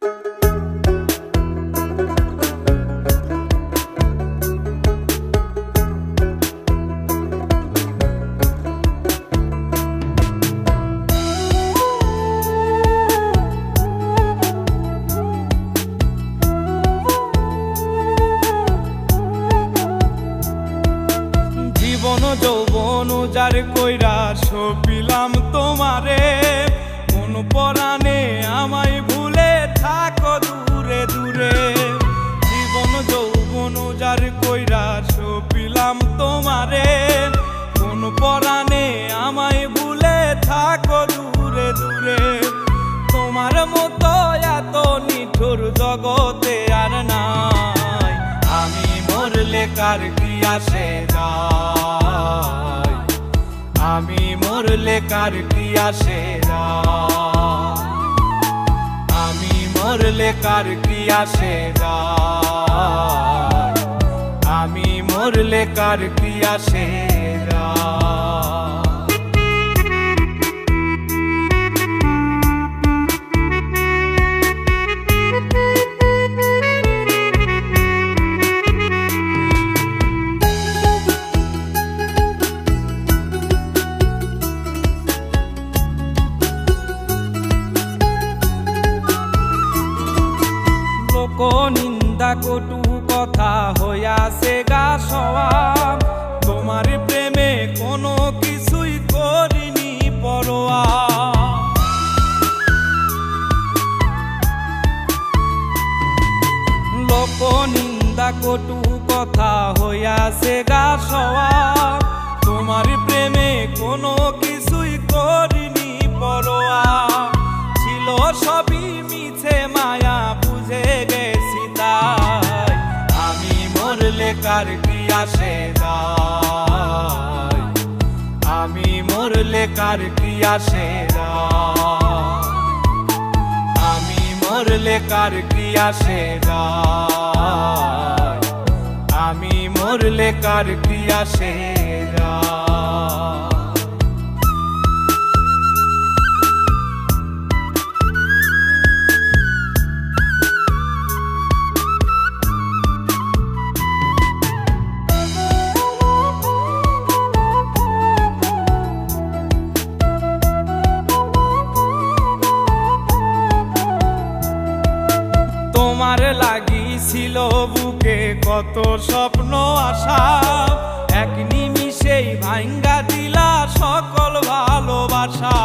জীবন যৌবন উজাড় কইরা সপিলাম তোমারে, মন পরাণে আমায় ভুলে থাকো দূরে দূরে। জীবন যৌবন উজাড় কইরা সপিলাম তোমারে, মন পরাণে আমায় ভুলে থাকো দূরে দূরে। তোমার মতো এত নিঠুর জগতে আর নাই, আমি মরলে কার কি আসে যায়, আমি মরলে কার কি আসে যায়, আমি মরলে কার কি আসে যায়, আমি মরলে কার কি আসে যায়। নিন্দা কটু কথা হইয়াছে গা সওয়াব, তোমার প্রেমে কোনো কিছুই করিনি পরোয়া। লোক নিন্দা কটু কথা হইয়াছে গা সওয়াব, তোমার প্রেমে কোনো কিছুই করিনি পরোয়া। ছিল সবই মিছে মায়া বুঝে গেছি তাই, আমি মরলে কার কি আসে যায়, আমি মরলে কার কি আসে যায়, আমি মরলে কার কি আসে যায়, আমি মরলে কার কি আসে যায়। তোমার লাগিছিল বুকে কত স্বপ্ন আশা, এক নিমিষেই ভাঙ্গা দিলা সকল ভালোবাসা।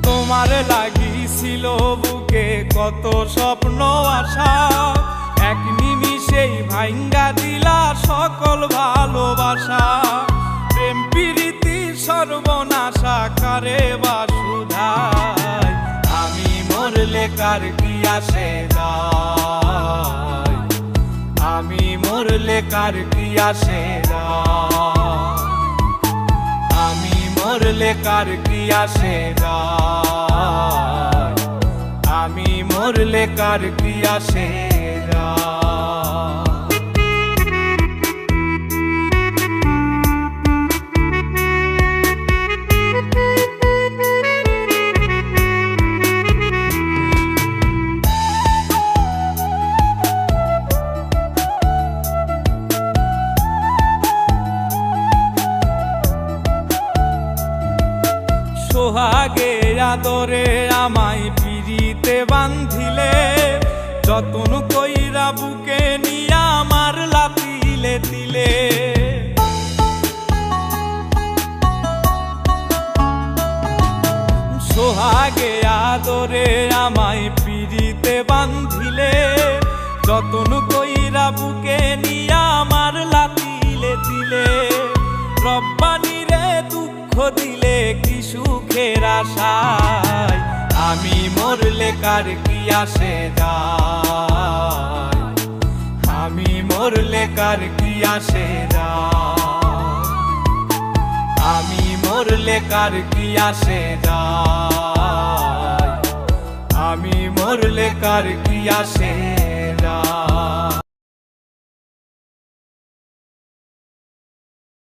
তোমার লাগিছিল বুকে কত স্বপ্ন আশা, এক নিমিষেই ভাঙ্গা দিলা সকল ভালোবাসা। প্রেম প্রীতি সর্বনাশা কারে বা সুধায়, আমি মরলে কার কি আসে যায়, আমি মরলে কার কি আসে যায়, আমি মরলে কার কি আসে যায়, আমি মরলে কার কি আসে যায়। সোহাগে আদরে আমায় পিরিতে বান্ধিলে, যতন কইরা বুকে নিয়া আমার লাতিলে দিলে। সোহাগে আদরে আমায় পিরিতে বান্ধিলে, যতন কইরা বুকে নিয়া আমার লাতিলে দিলে। রব্বানি রে দুঃখ দিলে কি সুখের আশায়, আমি মরলে কার কি আসে যায়, আমি মরলে কার কি আসে যায়, আমি মরলে কার কি আসে যায়, আমি মরলে কার কি আসে যায়।